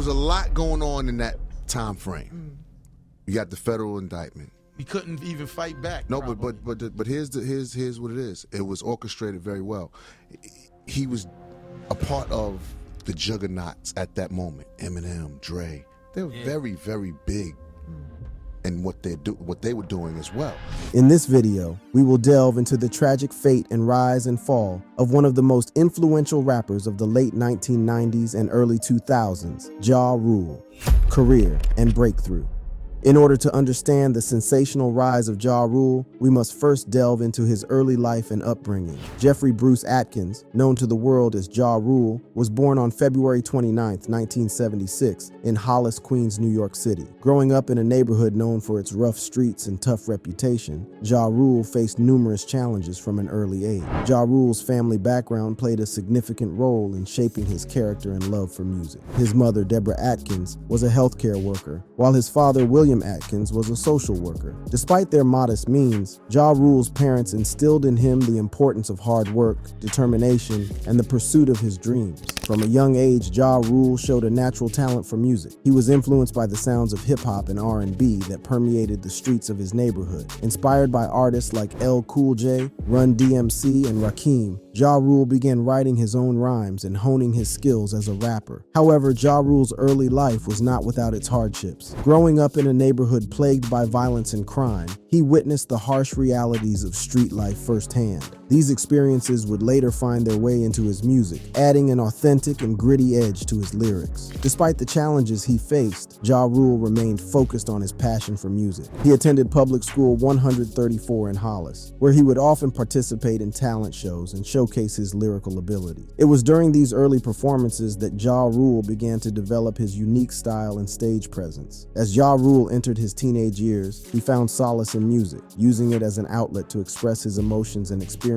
was a lot going on in that time frame. You got the federal indictment. We couldn't even fight back. No, probably. but here's what it is. It was orchestrated very well. He was a part of the juggernauts at that moment. Eminem, Dre, they were very, very big in what they were doing as well. In this video, we will delve into the tragic fate and rise and fall of one of the most influential rappers of the late 1990s and early 2000s, Ja Rule, career and breakthrough. In order to understand the sensational rise of Ja Rule, we must first delve into his early life and upbringing. Jeffrey Bruce Atkins, known to the world as Ja Rule, was born on February 29, 1976, in Hollis, Queens, New York City. Growing up in a neighborhood known for its rough streets and tough reputation, Ja Rule faced numerous challenges from an early age. Ja Rule's family background played a significant role in shaping his character and love for music. His mother, Deborah Atkins, was a healthcare worker, while his father, William Atkins, was a social worker. Despite their modest means, Ja Rule's parents instilled in him the importance of hard work, determination, and the pursuit of his dreams. From a young age, Ja Rule showed a natural talent for music. He was influenced by the sounds of hip-hop and R&B that permeated the streets of his neighborhood. Inspired by artists like LL Cool J, Run DMC, and Rakim, Ja Rule began writing his own rhymes and honing his skills as a rapper. However, Ja Rule's early life was not without its hardships. Growing up in a neighborhood plagued by violence and crime, he witnessed the harsh realities of street life firsthand. These experiences would later find their way into his music, adding an authentic and gritty edge to his lyrics. Despite the challenges he faced, Ja Rule remained focused on his passion for music. He attended public school 134 in Hollis, where he would often participate in talent shows and showcase his lyrical ability. It was during these early performances that Ja Rule began to develop his unique style and stage presence. As Ja Rule entered his teenage years, he found solace in music, using it as an outlet to express his emotions and experiences.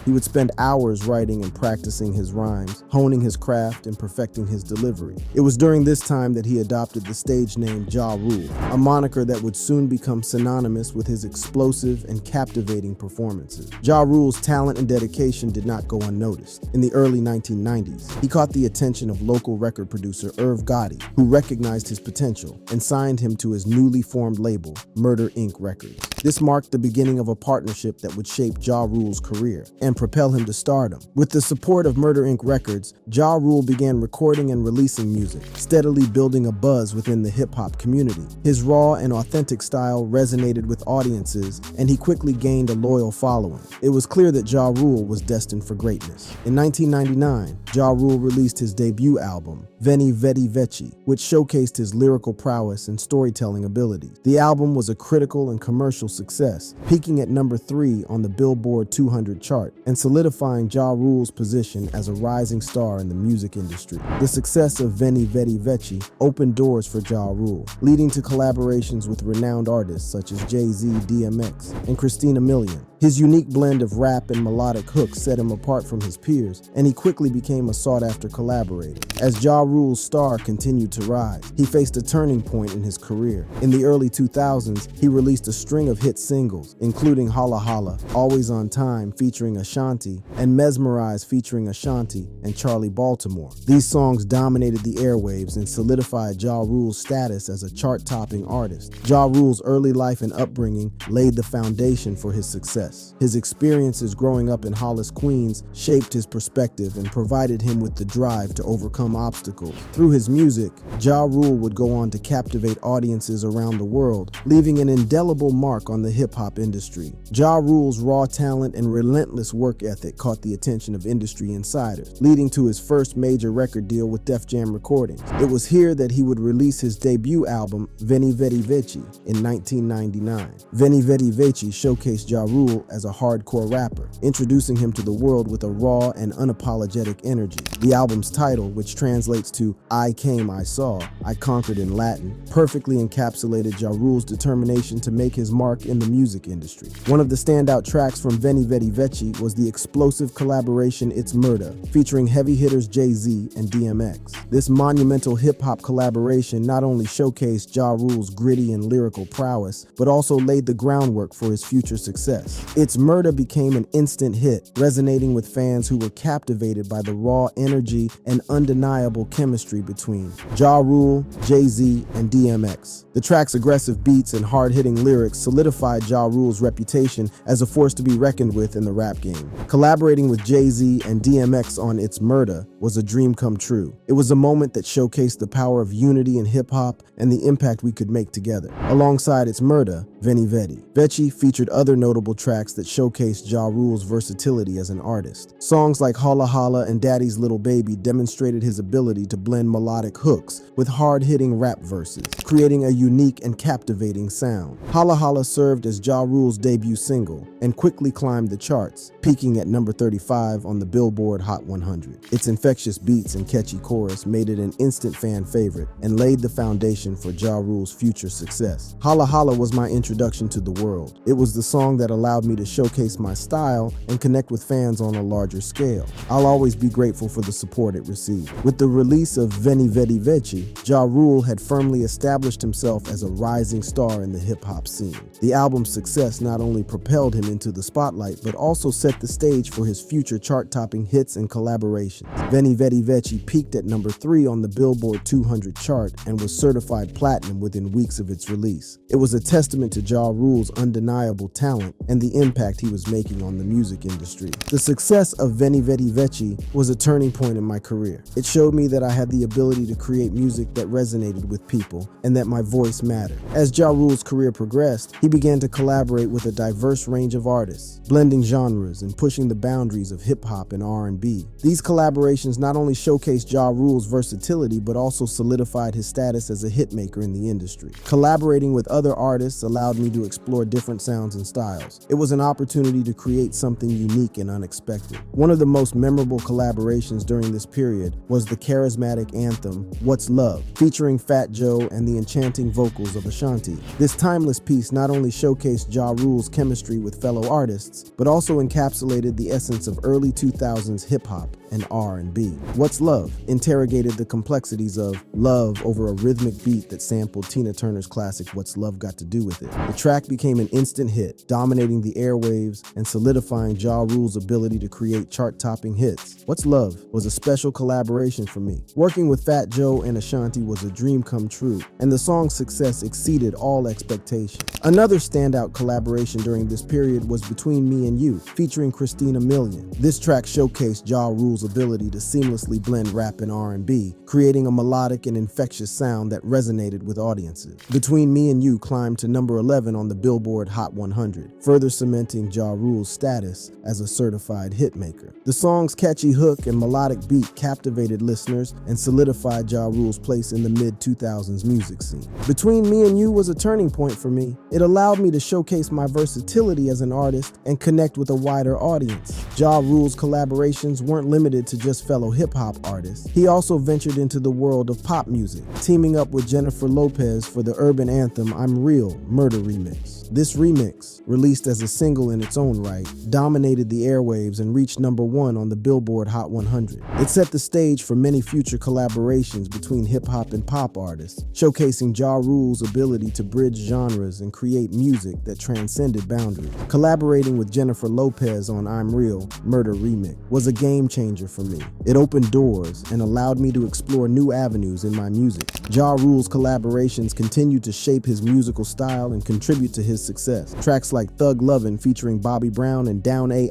He would spend hours writing and practicing his rhymes, honing his craft and perfecting his delivery. It was during this time that he adopted the stage name Ja Rule, a moniker that would soon become synonymous with his explosive and captivating performances. Ja Rule's talent and dedication did not go unnoticed. In the early 1990s, he caught the attention of local record producer Irv Gotti, who recognized his potential and signed him to his newly formed label, Murder Inc. Records. This marked the beginning of a partnership that would shape Ja Rule's career and propel him to stardom. With the support of Murder Inc. Records, Ja Rule began recording and releasing music, steadily building a buzz within the hip-hop community. His raw and authentic style resonated with audiences, and he quickly gained a loyal following. It was clear that Ja Rule was destined for greatness. In 1999, Ja Rule released his debut album, Veni Vidi Vici, which showcased his lyrical prowess and storytelling abilities. The album was a critical and commercial success, peaking at number 3 on the Billboard 200 chart and solidifying Ja Rule's position as a rising star in the music industry. The success of Veni Vidi Vici opened doors for Ja Rule, leading to collaborations with renowned artists such as Jay-Z, DMX, and Christina Milian. His unique blend of rap and melodic hooks set him apart from his peers, and he quickly became a sought-after collaborator. As Ja Rule's star continued to rise, he faced a turning point in his career. In the early 2000s, he released a string of hit singles, including Holla Holla, Always on Time featuring Ashanti, and Mesmerize featuring Ashanti and Charlie Baltimore. These songs dominated the airwaves and solidified Ja Rule's status as a chart-topping artist. Ja Rule's early life and upbringing laid the foundation for his success. His experiences growing up in Hollis, Queens shaped his perspective and provided him with the drive to overcome obstacles. Through his music, Ja Rule would go on to captivate audiences around the world, leaving an indelible mark on the hip-hop industry. Ja Rule's raw talent and relentless work ethic caught the attention of industry insiders, leading to his first major record deal with Def Jam Recordings. It was here that he would release his debut album, Veni Vidi Vici, in 1999. Veni Vidi Vici showcased Ja Rule as a hardcore rapper, introducing him to the world with a raw and unapologetic energy. The album's title, which translates to I Came, I Saw, I Conquered in Latin, perfectly encapsulated Ja Rule's determination to make his mark in the music industry. One of the standout tracks from Veni Vidi Vici was the explosive collaboration It's Murder, featuring heavy hitters Jay-Z and DMX. This monumental hip-hop collaboration not only showcased Ja Rule's gritty and lyrical prowess, but also laid the groundwork for his future success. It's Murder became an instant hit, resonating with fans who were captivated by the raw energy and undeniable chemistry between Ja Ja Rule, Jay-Z, and DMX. The track's aggressive beats and hard-hitting lyrics solidified Ja Rule's reputation as a force to be reckoned with in the rap game. Collaborating with Jay-Z and DMX on It's Murda was a dream come true. It was a moment that showcased the power of unity in hip-hop and the impact we could make together. Alongside It's Murda, Veni Vedi Veci featured other notable tracks that showcased Ja Rule's versatility as an artist. Songs like Holla Holla and Daddy's Little Baby demonstrated his ability to blend melodic hooks with hard-hitting rap verses, creating a unique and captivating sound. Holla Holla served as Ja Rule's debut single and quickly climbed the charts, peaking at number 35 on the Billboard Hot 100. Its infectious beats and catchy chorus made it an instant fan favorite and laid the foundation for Ja Rule's future success. Holla Holla was my introduction to the world. It was the song that allowed me to showcase my style and connect with fans on a larger scale. I'll always be grateful for the support it received. With the release of Veni Vedi Veci, Ja Rule had firmly established himself as a rising star in the hip-hop scene. The album's success not only propelled him into the spotlight, but also set the stage for his future chart-topping hits and collaborations. Veni Vedi Veci peaked at number 3 on the Billboard 200 chart and was certified platinum within weeks of its release. It was a testament to Ja Rule's undeniable talent and the impact he was making on the music industry. The success of Veni Vedi Veci was a turning point in my career. It showed me that I had the ability to create music that resonated with people and that my voice mattered. As Ja Rule's career progressed, he began to collaborate with a diverse range of artists, blending genres and pushing the boundaries of hip-hop and R&B. These collaborations not only showcased Ja Rule's versatility, but also solidified his status as a hitmaker in the industry. Collaborating with other artists allowed me to explore different sounds and styles. It was an opportunity to create something unique and unexpected. One of the most memorable collaborations during this period was the charismatic anthem, What's Love, featuring Fat Joe and the enchanting vocals of Ashanti. This timeless piece not only showcased Ja Rule's chemistry with fellow artists, but also encapsulated the essence of early 2000s hip-hop and R&B. What's Love interrogated the complexities of love over a rhythmic beat that sampled Tina Turner's classic What's Love Got to Do With It. The track became an instant hit, dominating the airwaves and solidifying Ja Rule's ability to create chart-topping hits. What's Love was a special collaboration for me. Working with Fat Joe and Ashanti was a dream come true, and the song's success exceeded all expectations. Another standout collaboration during this period was Between Me and You, featuring Christina Milian. This track showcased Ja Rule's ability to seamlessly blend rap and R&B, creating a melodic and infectious sound that resonated with audiences. Between Me and You climbed to number 11 on the Billboard Hot 100, further cementing Ja Rule's status as a certified hitmaker. The song's catchy hook and melodic beat captivated listeners and solidified Ja Rule's place in the mid-2000s music scene. Between Me and You was a turning point for me. It allowed me to showcase my versatility as an artist and connect with a wider audience. Ja Rule's collaborations weren't limited to just fellow hip-hop artists. He also ventured into the world of pop music, teaming up with Jennifer Lopez for the urban anthem I'm Real Murda remix. This remix, released as a single in its own right, dominated the airwaves and reached number 1 on the Billboard Hot 100. It set the stage for many future collaborations between hip-hop and pop artists, showcasing Ja Rule's ability to bridge genres and create music that transcended boundaries. Collaborating with Jennifer Lopez on I'm Real Murda remix was a game changer for me. It opened doors and allowed me to explore new avenues in my music. Ja Rule's collaborations continued to shape his musical style and contribute to his success. Tracks like Thug Lovin' featuring Bobby Brown and Down A**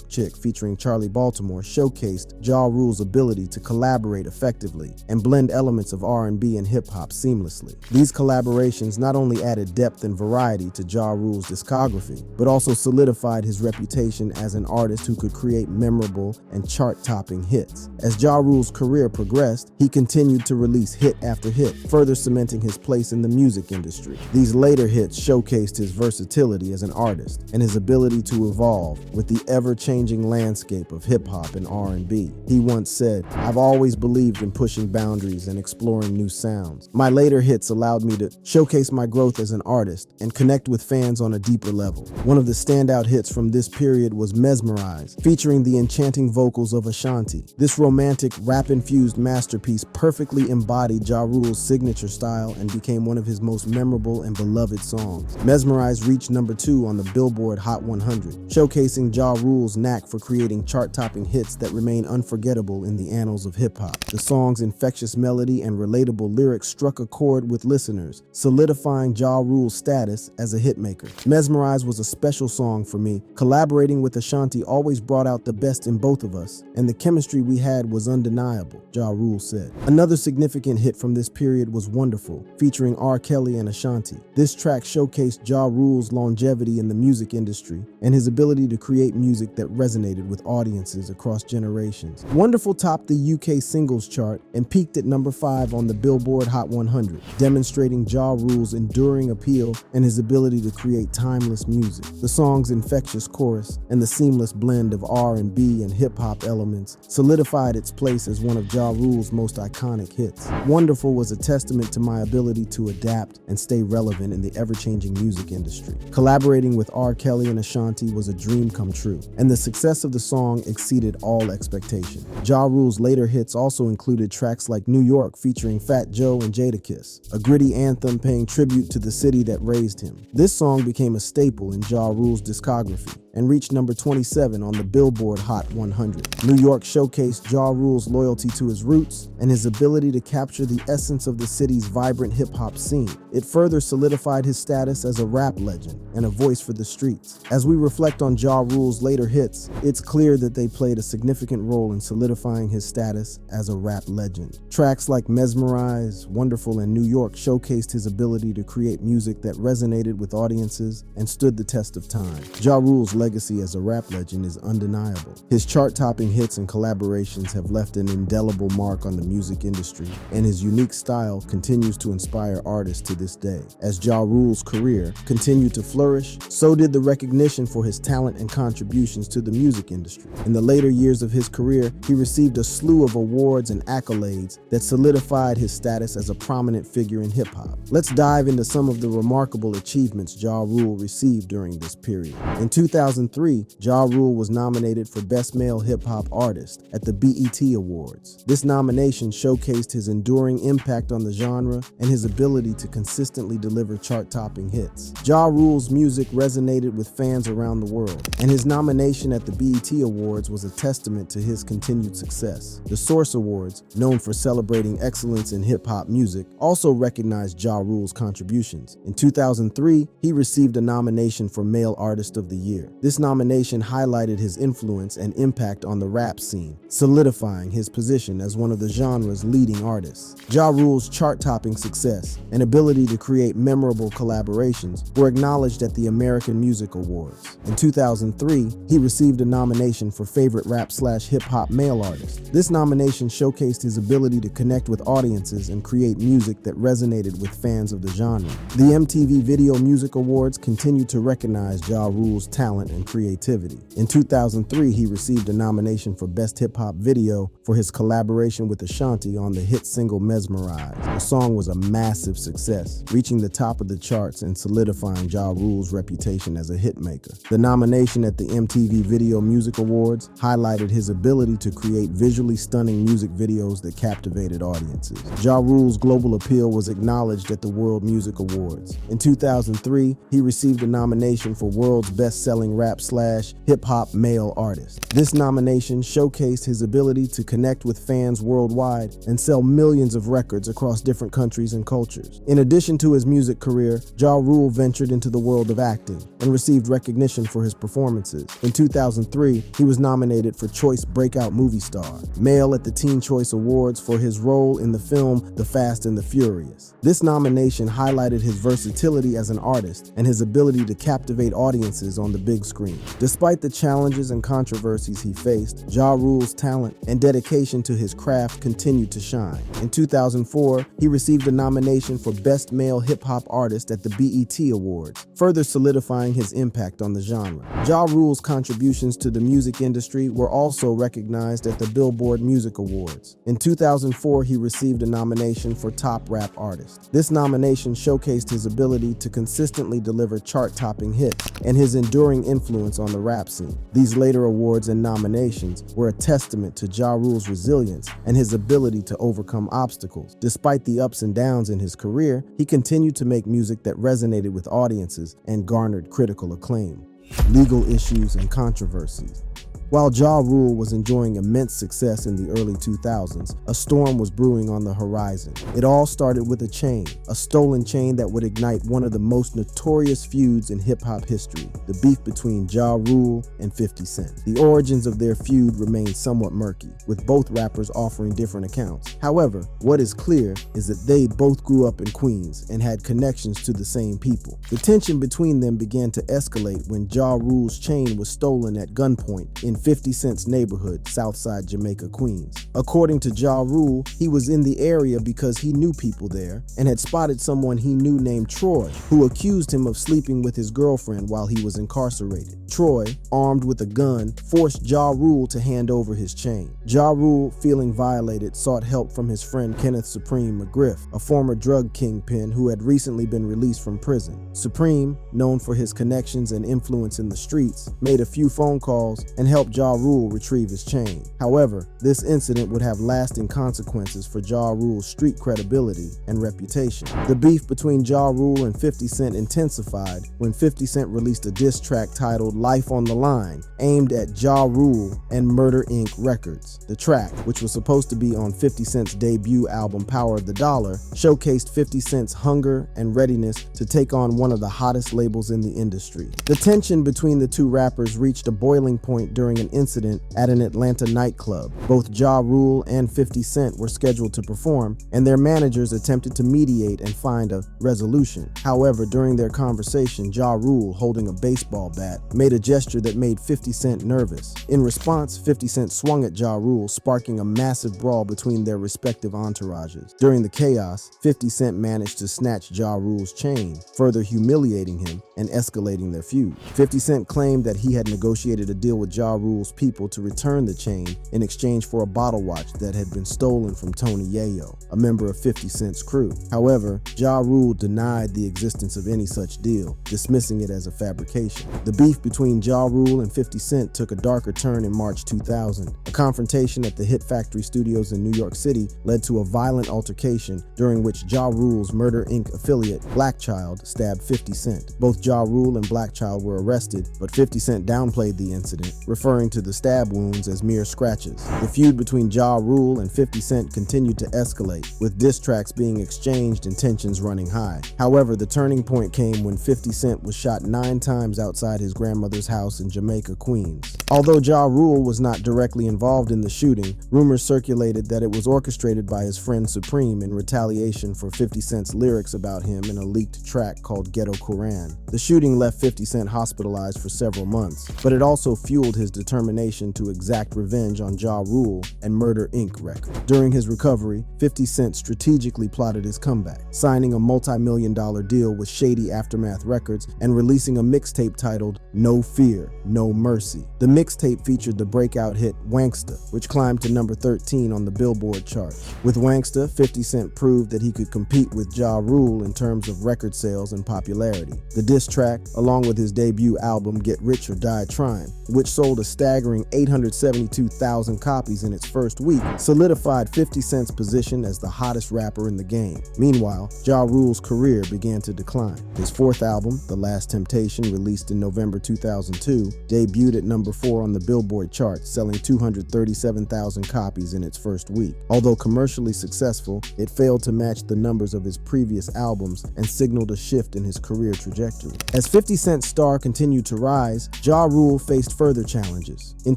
Chick featuring Charlie Baltimore showcased Ja Rule's ability to collaborate effectively and blend elements of R&B and hip-hop seamlessly. These collaborations not only added depth and variety to Ja Rule's discography, but also solidified his reputation as an artist who could create memorable and chart-topping hits. As Ja Rule's career progressed, he continued to release hit after hit, further cementing his place in the music industry. These later hits showcased his versatility as an artist and his ability to evolve with the ever-changing landscape of hip-hop and R&B. He once said, "I've always believed in pushing boundaries and exploring new sounds. My later hits allowed me to showcase my growth as an artist and connect with fans on a deeper level." One of the standout hits from this period was Mesmerize, featuring the enchanting vocals vocals of Ashanti. This romantic, rap-infused masterpiece perfectly embodied Ja Rule's signature style and became one of his most memorable and beloved songs. Mesmerize reached number 2 on the Billboard Hot 100, showcasing Ja Rule's knack for creating chart-topping hits that remain unforgettable in the annals of hip-hop. The song's infectious melody and relatable lyrics struck a chord with listeners, solidifying Ja Rule's status as a hitmaker. Mesmerize was a special song for me. Collaborating with Ashanti always brought out the best in both of us, and the chemistry we had was undeniable, Ja Rule said. Another significant hit from this period was Wonderful, featuring R. Kelly and Ashanti. This track showcased Ja Rule's longevity in the music industry and his ability to create music that resonated with audiences across generations. Wonderful topped the UK singles chart and peaked at number 5 on the Billboard Hot 100, demonstrating Ja Rule's enduring appeal and his ability to create timeless music. The song's infectious chorus and the seamless blend of R&B and hip-hop elements solidified its place as one of Ja Rule's most iconic hits. Wonderful was a testament to my ability to adapt and stay relevant in the ever-changing music industry. Collaborating with R. Kelly and Ashanti was a dream come true, and the success of the song exceeded all expectation. Ja Rule's later hits also included tracks like New York featuring Fat Joe and Jadakiss, a gritty anthem paying tribute to the city that raised him. This song became a staple in Ja Rule's discography and reached number 27 on the Billboard Hot 100. New York showcased Ja Rule's loyalty to his roots and his ability to capture the essence of the city's vibrant hip-hop scene. It further solidified his status as a rap legend and a voice for the streets. As we reflect on Ja Rule's later hits, it's clear that they played a significant role in solidifying his status as a rap legend. Tracks like Mesmerize, Wonderful, and New York showcased his ability to create music that resonated with audiences and stood the test of time. Ja Rule's legacy as a rap legend is undeniable. His chart-topping hits and collaborations have left an indelible mark on the music industry, and his unique style continues to inspire artists to this day. As Ja Rule's career continued to flourish, so did the recognition for his talent and contributions to the music industry. In the later years of his career, he received a slew of awards and accolades that solidified his status as a prominent figure in hip-hop. Let's dive into some of the remarkable achievements Ja Rule received during this period. In 2003, Ja Rule was nominated for Best Male Hip Hop Artist at the BET Awards. This nomination showcased his enduring impact on the genre and his ability to consistently deliver chart-topping hits. Ja Rule's music resonated with fans around the world, and his nomination at the BET Awards was a testament to his continued success. The Source Awards, known for celebrating excellence in hip-hop music, also recognized Ja Rule's contributions. In 2003, he received a nomination for Male Artist of the Year. This nomination highlighted his influence and impact on the rap scene, solidifying his position as one of the genre's leading artists. Ja Rule's chart-topping success and ability to create memorable collaborations were acknowledged at the American Music Awards. In 2003, he received a nomination for Favorite Rap/Hip-Hop Male Artist. This nomination showcased his ability to connect with audiences and create music that resonated with fans of the genre. The MTV Video Music Awards continued to recognize Ja Rule's talent and creativity. In 2003, he received a nomination for Best Hip Hop Video for his collaboration with Ashanti on the hit single Mesmerize. The song was a massive success, reaching the top of the charts and solidifying Ja Rule's reputation as a hitmaker. The nomination at the MTV Video Music Awards highlighted his ability to create visually stunning music videos that captivated audiences. Ja Rule's global appeal was acknowledged at the World Music Awards. In 2003, he received a nomination for World's Best-Selling Rap/Hip-Hop Male Artist. This nomination showcased his ability to connect with fans worldwide and sell millions of records across different countries and cultures. In addition to his music career, Ja Rule ventured into the world of acting and received recognition for his performances. In 2003, he was nominated for Choice Breakout Movie Star, Male at the Teen Choice Awards for his role in the film The Fast and the Furious. This nomination highlighted his versatility as an artist and his ability to captivate audiences on the big screen. Despite the challenges and controversies he faced, Ja Rule's talent and dedication to his craft continued to shine. In 2004, he received a nomination for Best Male Hip Hop Artist at the BET Awards, further solidifying his impact on the genre. Ja Rule's contributions to the music industry were also recognized at the Billboard Music Awards. In 2004, he received a nomination for Top Rap Artist. This nomination showcased his ability to consistently deliver chart-topping hits and his enduring influence influence on the rap scene. These later awards and nominations were a testament to Ja Rule's resilience and his ability to overcome obstacles. Despite the ups and downs in his career, he continued to make music that resonated with audiences and garnered critical acclaim. Legal issues and controversies. While Ja Rule was enjoying immense success in the early 2000s, a storm was brewing on the horizon. It all started with a stolen chain that would ignite one of the most notorious feuds in hip-hop history, the beef between Ja Rule and 50 Cent. The origins of their feud remain somewhat murky, with both rappers offering different accounts. However, what is clear is that they both grew up in Queens and had connections to the same people. The tension between them began to escalate when Ja Rule's chain was stolen at gunpoint in 50 Cent's neighborhood, Southside Jamaica, Queens. According to Ja Rule, he was in the area because he knew people there and had spotted someone he knew named Troy, who accused him of sleeping with his girlfriend while he was incarcerated. Troy, armed with a gun, forced Ja Rule to hand over his chain. Ja Rule, feeling violated, sought help from his friend Kenneth Supreme McGriff, a former drug kingpin who had recently been released from prison. Supreme, known for his connections and influence in the streets, made a few phone calls and helped Ja Rule retrieve his chain. However, this incident would have lasting consequences for Ja Rule's street credibility and reputation. The beef between Ja Rule and 50 Cent intensified when 50 Cent released a diss track titled Life on the Line, aimed at Ja Rule and Murder Inc. Records. The track, which was supposed to be on 50 Cent's debut album Power of the Dollar, showcased 50 Cent's hunger and readiness to take on one of the hottest labels in the industry. The tension between the two rappers reached a boiling point during an incident at an Atlanta nightclub. Both Ja Rule and 50 Cent were scheduled to perform, and their managers attempted to mediate and find a resolution. However, during their conversation, Ja Rule, holding a baseball bat, made a gesture that made 50 Cent nervous. In response, 50 Cent swung at Ja Rule, sparking a massive brawl between their respective entourages. During the chaos, 50 Cent managed to snatch Ja Rule's chain, further humiliating him and escalating their feud. 50 Cent claimed that he had negotiated a deal with Ja Rule's people to return the chain in exchange for a bottle watch that had been stolen from Tony Yayo, a member of 50 Cent's crew. However, Ja Rule denied the existence of any such deal, dismissing it as a fabrication. The beef between Ja Rule and 50 Cent took a darker turn in March 2000. A confrontation at the Hit Factory Studios in New York City led to a violent altercation during which Ja Rule's Murder Inc. affiliate, Black Child, stabbed 50 Cent. Both Ja Rule and Black Child were arrested, but 50 Cent downplayed the incident, referring to the stab wounds as mere scratches. The feud between Ja Rule and 50 Cent continued to escalate, with diss tracks being exchanged and tensions running high. However, the turning point came when 50 Cent was shot 9 times outside his grandmother's house in Jamaica, Queens. Although Ja Rule was not directly involved in the shooting, rumors circulated that it was orchestrated by his friend Supreme in retaliation for 50 Cent's lyrics about him in a leaked track called Ghetto Quran. The shooting left 50 Cent hospitalized for several months, but it also fueled his determination to exact revenge on Ja Rule and Murder Inc. records. During his recovery, 50 Cent strategically plotted his comeback, signing a multi-million-dollar deal with Shady Aftermath Records and releasing a mixtape titled No Fear, No Mercy. The mixtape featured the breakout hit Wanksta, which climbed to number 13 on the Billboard chart. With Wanksta, 50 Cent proved that he could compete with Ja Rule in terms of record sales and popularity. The diss track, along with his debut album Get Rich or Die Trying, which sold a staggering 872,000 copies in its first week, solidified 50 Cent's position as the hottest rapper in the game. Meanwhile, Ja Rule's career began to decline. His fourth album, The Last Temptation, released in November 2002, debuted at number 4 on the Billboard chart, selling 237,000 copies in its first week. Although commercially successful, it failed to match the numbers of his previous albums and signaled a shift in his career trajectory. As 50 Cent's star continued to rise, Ja Rule faced further challenges. In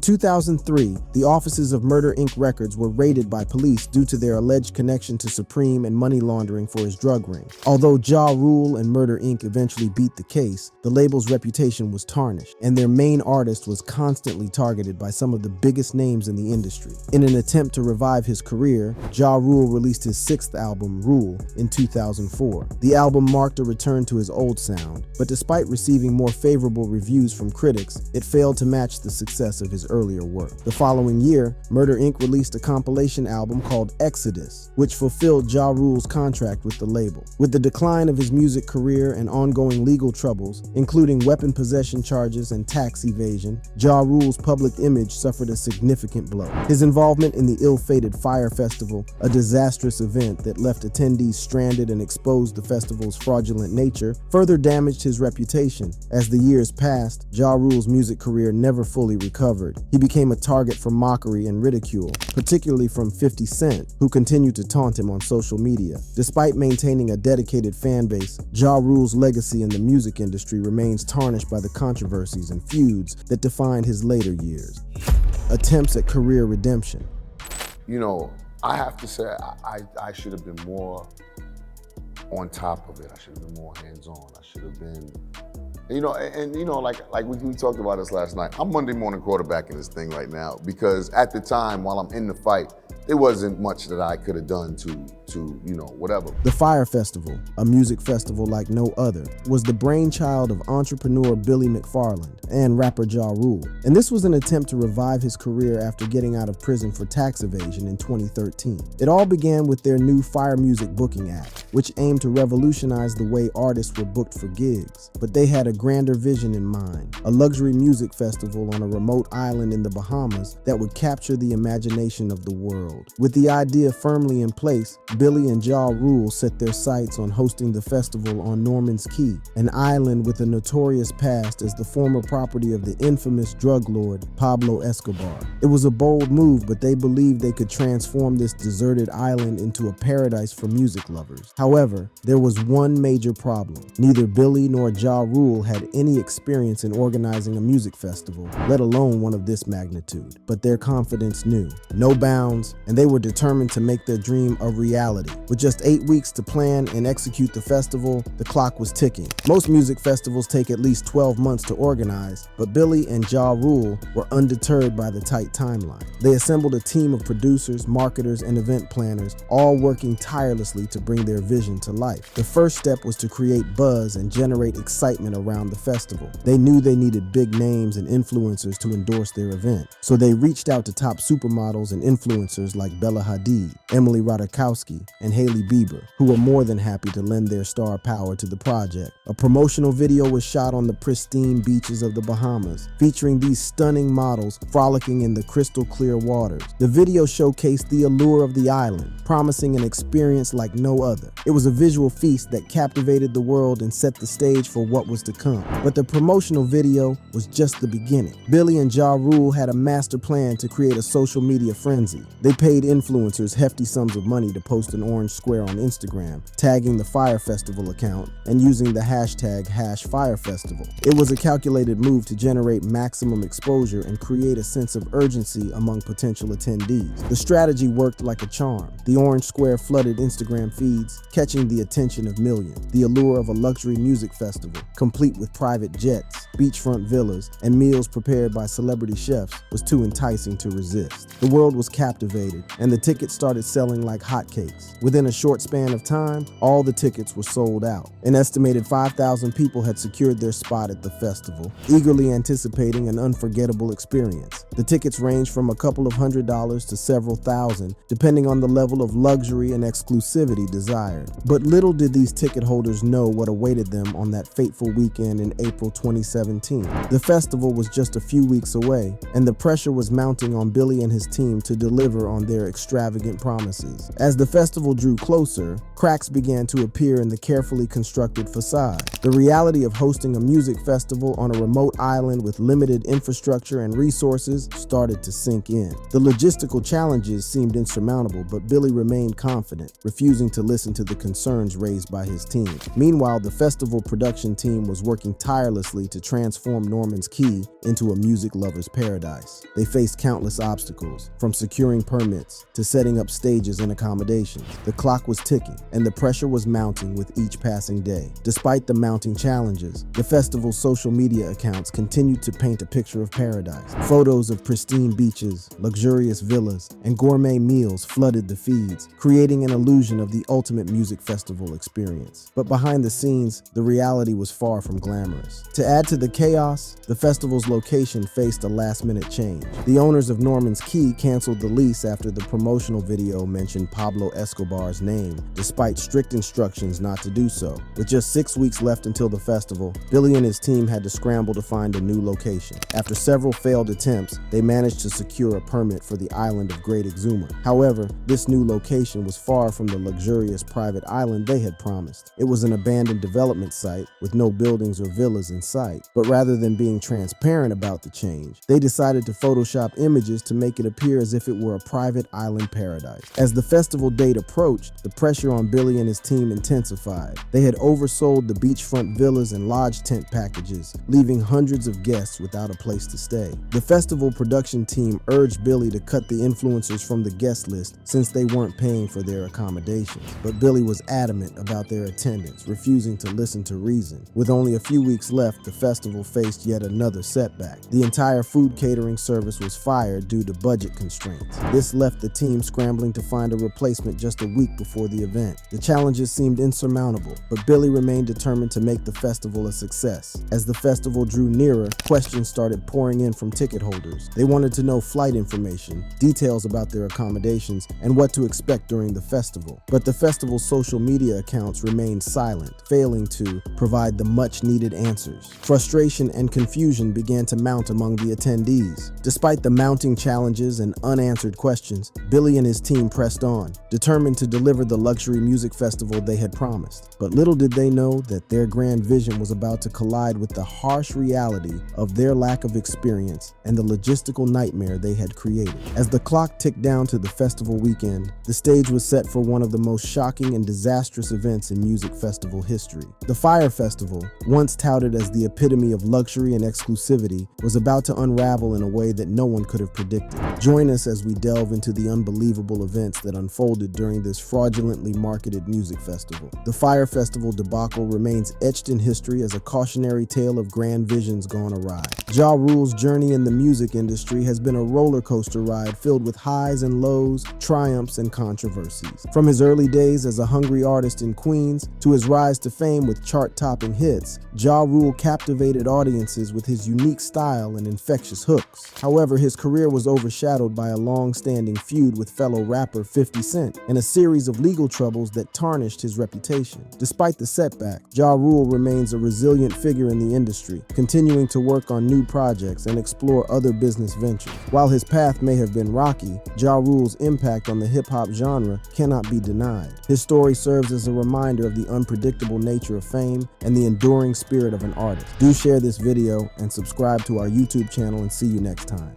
2003, the offices of Murder Inc. Records were raided by police due to their alleged connection to Supreme and money laundering for his drug ring. Although Ja Rule and Murder Inc. eventually beat the case, the label's reputation was tarnished, and their main artist was constantly targeted by some of the biggest names in the industry. In an attempt to revive his career, Ja Rule released his 6th album, Rule, in 2004. The album marked a return to his old sound, but despite receiving more favorable reviews from critics, it failed to match the success success of his earlier work. The following year, Murder Inc. released a compilation album called Exodus, which fulfilled Ja Rule's contract with the label. With the decline of his music career and ongoing legal troubles, including weapon possession charges and tax evasion, Ja Rule's public image suffered a significant blow. His involvement in the ill-fated Fyre Festival, a disastrous event that left attendees stranded and exposed the festival's fraudulent nature, further damaged his reputation. As the years passed, Ja Rule's music career never fully recovered. He became a target for mockery and ridicule, particularly from 50 Cent, who continued to taunt him on social media. Despite maintaining a dedicated fan base, Ja Rule's legacy in the music industry remains tarnished by the controversies and feuds that defined his later years. Attempts at career redemption. You know, I have to say I should have been more on top of it. I should have been more hands-on. I should have been, like we talked about this last night. I'm Monday morning quarterbacking this thing right now because at the time, while I'm in the fight, there wasn't much that I could have done to whatever. The Fyre Festival, a music festival like no other, was the brainchild of entrepreneur Billy McFarland and rapper Ja Rule. And this was an attempt to revive his career after getting out of prison for tax evasion in 2013. It all began with their new Fyre Music booking app, which aimed to revolutionize the way artists were booked for gigs. But they had a grander vision in mind, a luxury music festival on a remote island in the Bahamas that would capture the imagination of the world. With the idea firmly in place, Billy and Ja Rule set their sights on hosting the festival on Norman's Cay, an island with a notorious past as the former property of the infamous drug lord Pablo Escobar. It was a bold move, but they believed they could transform this deserted island into a paradise for music lovers. However, there was one major problem. Neither Billy nor Ja Rule had any experience in organizing a music festival, let alone one of this magnitude. But their confidence knew no bounds, and they were determined to make their dream a reality. With just 8 weeks to plan and execute the festival, the clock was ticking. Most music festivals take at least 12 months to organize, but Billy and Ja Rule were undeterred by the tight timeline. They assembled a team of producers, marketers, and event planners, all working tirelessly to bring their vision to life. The first step was to create buzz and generate excitement around the festival. They knew they needed big names and influencers to endorse their event, so they reached out to top supermodels and influencers like Bella Hadid, Emily Ratajkowski, and Hailey Bieber, who were more than happy to lend their star power to the project. A promotional video was shot on the pristine beaches of the Bahamas, featuring these stunning models frolicking in the crystal clear waters. The video showcased the allure of the island, promising an experience like no other. It was a visual feast that captivated the world and set the stage for what was to come. But the promotional video was just the beginning. Billy and Ja Rule had a master plan to create a social media frenzy. They paid influencers hefty sums of money to post an orange square on Instagram, tagging the Fyre Festival account and using the hashtag #FyreFestival. It was a calculated move to generate maximum exposure and create a sense of urgency among potential attendees. The strategy worked like a charm. The orange square flooded Instagram feeds, catching the attention of millions. The allure of a luxury music festival, complete with private jets, beachfront villas, and meals prepared by celebrity chefs, was too enticing to resist. The world was captivated, and the tickets started selling like hotcakes. Within a short span of time, all the tickets were sold out. An estimated 5,000 people had secured their spot at the festival, eagerly anticipating an unforgettable experience. The tickets ranged from a couple of $100s to several thousand, depending on the level of luxury and exclusivity desired. But little did these ticket holders know what awaited them on that fateful weekend in April 2017. The festival was just a few weeks away, and the pressure was mounting on Billy and his team to deliver on their extravagant promises. As the festival drew closer, cracks began to appear in the carefully constructed facade. The reality of hosting a music festival on a remote island with limited infrastructure and resources started to sink in. The logistical challenges seemed insurmountable, but Billy remained confident, refusing to listen to the concerns raised by his team. Meanwhile, the festival production team was working tirelessly to transform Norman's Cay into a music lover's paradise. They faced countless obstacles, from securing permits to setting up stages and accommodations. The clock was ticking, and the pressure was mounting with each passing day. Despite the mounting challenges, the festival's social media accounts continued to paint a picture of paradise. Photos of pristine beaches, luxurious villas, and gourmet meals flooded the feeds, creating an illusion of the ultimate music festival experience. But behind the scenes, the reality was far from glamorous. To add to the chaos, the festival's location faced a last-minute change. The owners of Norman's Key canceled the lease after the promotional video mentioned Pablo Escobar's name, despite strict instructions not to do so. With just 6 weeks left until the festival, Billy and his team had to scramble to find a new location. After several failed attempts, they managed to secure a permit for the island of Great Exuma. However, this new location was far from the luxurious private island they had promised. It was an abandoned development site with no buildings or villas in sight. But rather than being transparent about the change, they decided to Photoshop images to make it appear as if it were a private island paradise. As the festival date approached, the pressure on Billy and his team intensified. They had oversold the beachfront villas and lodge tent packages, leaving hundreds of guests without a place to stay. The festival production team urged Billy to cut the influencers from the guest list since they weren't paying for their accommodations. But Billy was adamant about their attendance, refusing to listen to reason. With only a few weeks left, the festival faced yet another setback. The entire food catering service was fired due to budget constraints. This left the team scrambling to find a replacement just a week before the event. The challenges seemed insurmountable, but Billy remained determined to make the festival a success. As the festival drew nearer, questions started pouring in from ticket holders. They wanted to know flight information, details about their accommodations, and what to expect during the festival. But the festival's social media accounts remained silent, failing to provide the much-needed answers. Frustration and confusion began to mount among the attendees. Despite the mounting challenges and unanswered questions, Billy and his team pressed on, determined to deliver the luxury music festival they had promised. But little did they know that their grand vision was about to collide with the harsh reality of their lack of experience and the logistical nightmare they had created. As the clock ticked down to the festival weekend, the stage was set for one of the most shocking and disastrous events in music festival history. The Fyre Festival, once touted as the epitome of luxury and exclusivity, was about to unravel in a way that no one could have predicted. Join us as we delve into the unbelievable events that unfolded during this fraudulently marketed music festival. The Fyre Festival debacle remains etched in history as a cautionary tale of grand visions gone awry. Ja Rule's journey in the music industry has been a roller coaster ride filled with highs and lows, triumphs and controversies. From his early days as a hungry artist in Queens to his rise to fame with chart-topping hits, Ja Rule captivated audiences with his unique style and infectious hooks. However, his career was overshadowed by a long-standing feud with fellow rapper 50 Cent and a series of legal troubles that tarnished his reputation. Despite the setback, Ja Rule remains a resilient figure in the industry, continuing to work on new projects and explore other business ventures. While his path may have been rocky, Ja Rule's impact on the hip-hop genre cannot be denied. His story serves as a reminder of the unpredictable nature of fame and the enduring spirit of an artist. Do share this video and subscribe to our YouTube channel, and see you next time.